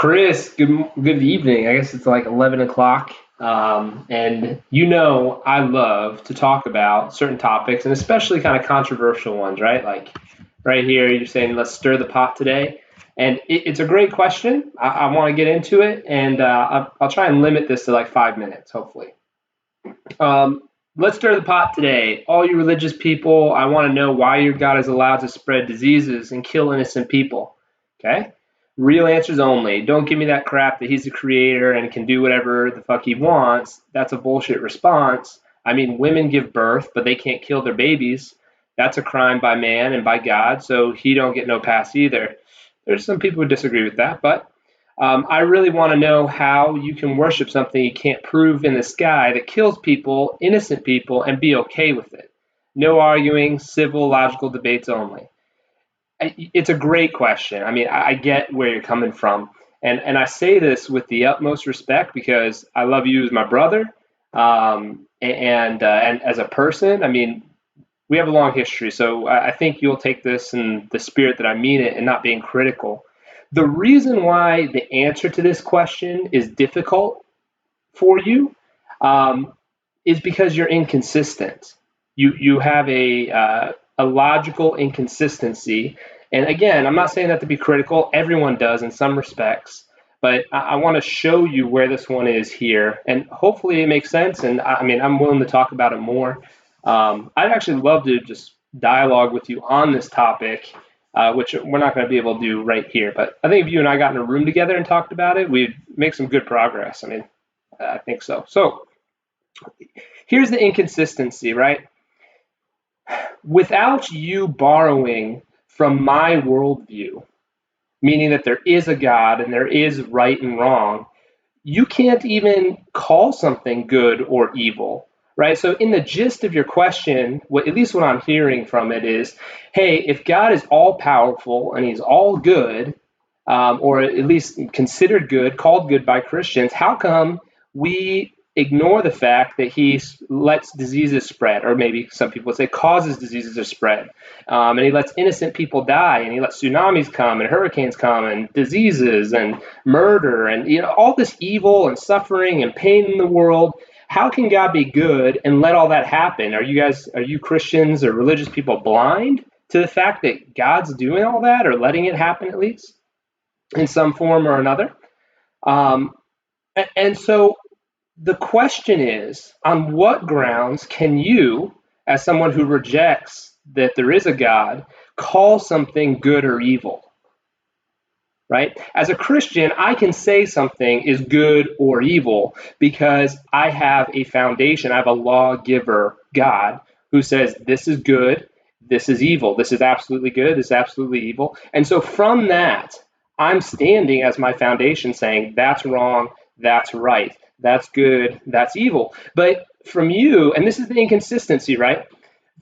Chris, good evening. I guess it's like 11 o'clock. And I love to talk about certain topics and especially kind of controversial ones, right? Like right here, you're saying, let's stir the pot today. And it's a great question. I want to get into it, and I'll try and limit this to like 5 minutes, hopefully. Let's stir the pot today. All you religious people, I want to know why your God is allowed to spread diseases and kill innocent people. Okay? Real answers only. Don't give me that crap that he's the creator and can do whatever the fuck he wants. That's a bullshit response. I mean, women give birth, but they can't kill their babies. That's a crime by man and by God, so he don't get no pass either. There's some people who disagree with that, but I really want to know how you can worship something you can't prove in the sky that kills people, innocent people, and be okay with it. No arguing, civil, logical debates only. It's a great question. I mean, I get where you're coming from, and I say this with the utmost respect because I love you as my brother, and as a person. I mean, we have a long history, so I think you'll take this in the spirit that I mean it and not being critical. The reason why the answer to this question is difficult for you um, is because you're inconsistent. You have a logical inconsistency, and again, I'm not saying that to be critical. Everyone does in some respects, but I want to show you where this one is here, and hopefully it makes sense. And I mean, I'm willing to talk about it more. I'd actually love to just dialogue with you on this topic, which we're not going to be able to do right here. But I think if you and I got in a room together and talked about it, we'd make some good progress. I mean, I think so. So here's the inconsistency, right? Without you borrowing from my worldview, meaning that there is a God and there is right and wrong, you can't even call something good or evil, right? So, in the gist of your question, at least what I'm hearing from it is, hey, if God is all powerful and he's all good, or at least considered good, called good by Christians, how come we ignore the fact that he lets diseases spread, or maybe some people would say causes diseases to spread, and he lets innocent people die, and he lets tsunamis come, and hurricanes come, and diseases, and murder, and all this evil and suffering and pain in the world? How can God be good and let all that happen? Are you Christians or religious people blind to the fact that God's doing all that, or letting it happen at least in some form or another? Um, and so the question is, on what grounds can you, as someone who rejects that there is a God, call something good or evil? Right? As a Christian, I can say something is good or evil because I have a foundation. I have a lawgiver, God, who says this is good, this is evil, this is absolutely good, this is absolutely evil. And so from that, I'm standing as my foundation saying that's wrong, that's right, that's good, that's evil. But from you, and this is the inconsistency, right?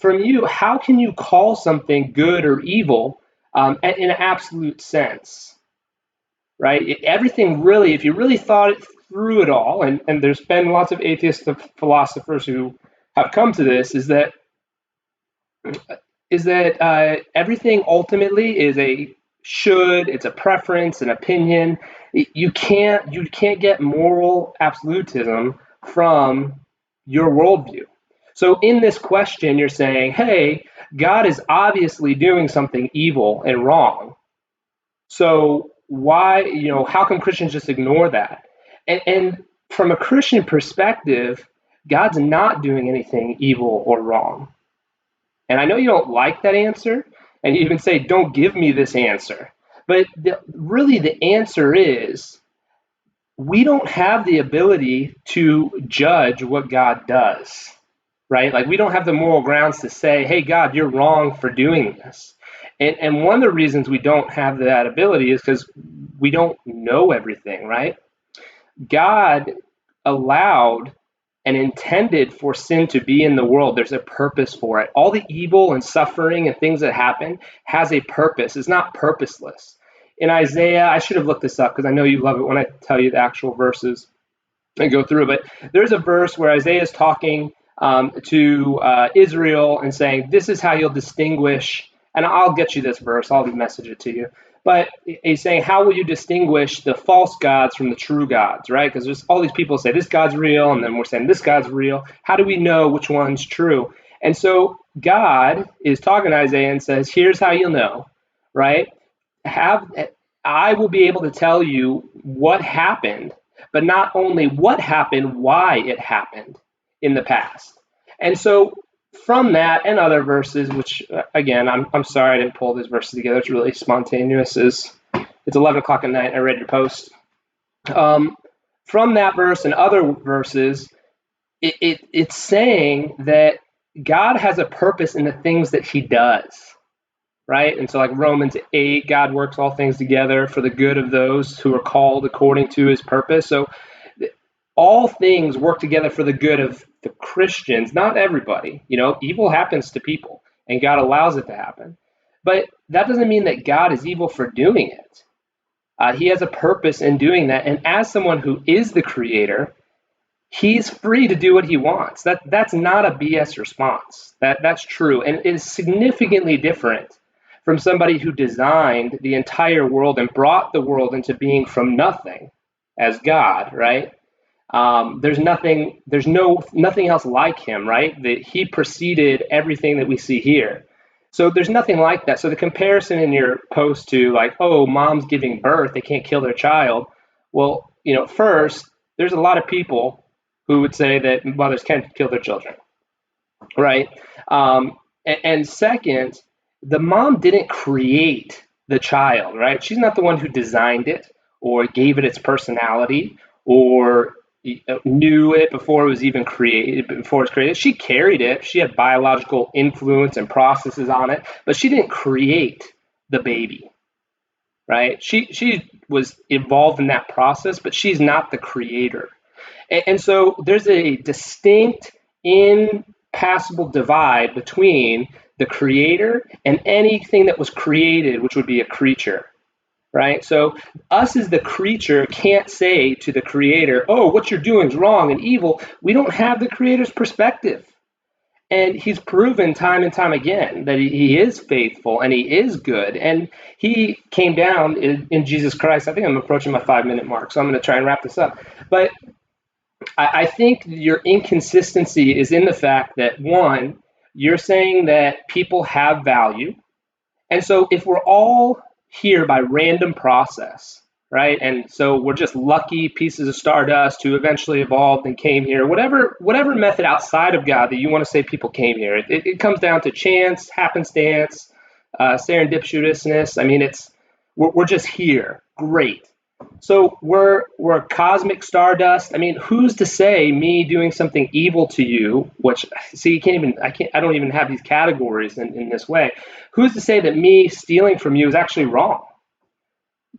From you, how can you call something good or evil in an absolute sense? Right? Everything really, if you really thought it through it all, and there's been lots of atheist philosophers who have come to this, is that everything ultimately is a should, it's a preference, an opinion. You can't get moral absolutism from your worldview. So in this question, you're saying, hey, God is obviously doing something evil and wrong. So why, how can Christians just ignore that? And from a Christian perspective, God's not doing anything evil or wrong. And I know you don't like that answer, and you even say, don't give me this answer. But really, the answer is we don't have the ability to judge what God does, right? Like, we don't have the moral grounds to say, hey, God, you're wrong for doing this. And one of the reasons we don't have that ability is because we don't know everything, right? God allowed and intended for sin to be in the world. There's a purpose for it. All the evil and suffering and things that happen has a purpose. It's not purposeless. In Isaiah, I should have looked this up because I know you love it when I tell you the actual verses and go through, but there's a verse where Isaiah is talking to Israel and saying, this is how you'll distinguish, and I'll get you this verse, I'll message it to you. But he's saying, how will you distinguish the false gods from the true gods, right? Because there's all these people say this God's real, and then we're saying this God's real. How do we know which one's true? And so God is talking to Isaiah and says, here's how you'll know, right? Have I will be able to tell you what happened, but not only what happened, why it happened in the past. And so from that and other verses, which again, I'm sorry I didn't pull these verses together. It's really spontaneous. It's 11 o'clock at night. I read your post. From that verse and other verses, it's saying that God has a purpose in the things that he does, right? And so like Romans 8, God works all things together for the good of those who are called according to his purpose. So all things work together for the good of the Christians, not everybody. Evil happens to people and God allows it to happen. But that doesn't mean that God is evil for doing it. He has a purpose in doing that. And as someone who is the creator, he's free to do what he wants. That's not a BS response. That's true. And it is significantly different from somebody who designed the entire world and brought the world into being from nothing as God, right? There's nothing else like him, right? That he preceded everything that we see here. So there's nothing like that. So the comparison in your post to like, oh, mom's giving birth, they can't kill their child. Well, first, there's a lot of people who would say that mothers can kill their children, right? And second, the mom didn't create the child, right? She's not the one who designed it or gave it its personality or knew it before it was even created, before it's created. She carried it. She had biological influence and processes on it, but she didn't create the baby, right? She was involved in that process, but she's not the creator. And so there's a distinct, impassable divide between the creator and anything that was created, which would be a creature, right? So us as the creature can't say to the creator, oh, what you're doing is wrong and evil. We don't have the creator's perspective. And he's proven time and time again that he is faithful and he is good. And he came down in Jesus Christ. I think I'm approaching my 5-minute mark, so I'm going to try and wrap this up. But I think your inconsistency is in the fact that, one, you're saying that people have value. And so if we're all here by random process, right? And so we're just lucky pieces of stardust who eventually evolved and came here, whatever method outside of God that you want to say people came here. It comes down to chance, happenstance, serendipitousness. I mean, we're just here. Great. So we're cosmic stardust. I mean, who's to say me doing something evil to you, which, see, I don't even have these categories in this way. Who's to say that me stealing from you is actually wrong?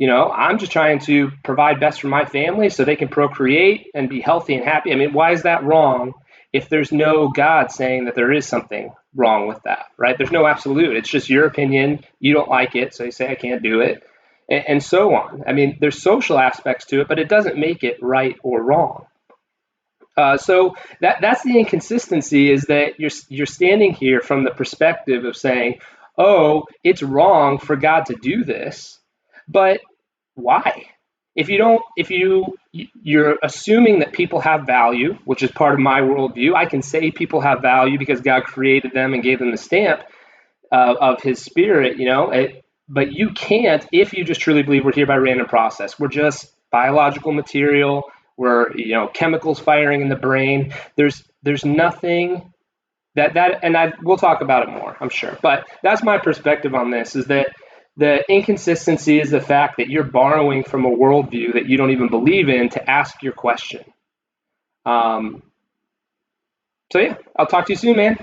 I'm just trying to provide best for my family so they can procreate and be healthy and happy. I mean, why is that wrong if there's no God saying that there is something wrong with that, right? There's no absolute. It's just your opinion. You don't like it, so you say I can't do it. And so on. I mean, there's social aspects to it, but it doesn't make it right or wrong. So that's the inconsistency, is that you're standing here from the perspective of saying, oh, it's wrong for God to do this, but why? You're assuming that people have value, which is part of my worldview. I can say people have value because God created them and gave them the stamp of His Spirit, but you can't if you just truly believe we're here by random process. We're just biological material. We're chemicals firing in the brain. There's nothing and we'll talk about it more, I'm sure. But that's my perspective on this, is that the inconsistency is the fact that you're borrowing from a worldview that you don't even believe in to ask your question. So yeah, I'll talk to you soon, man.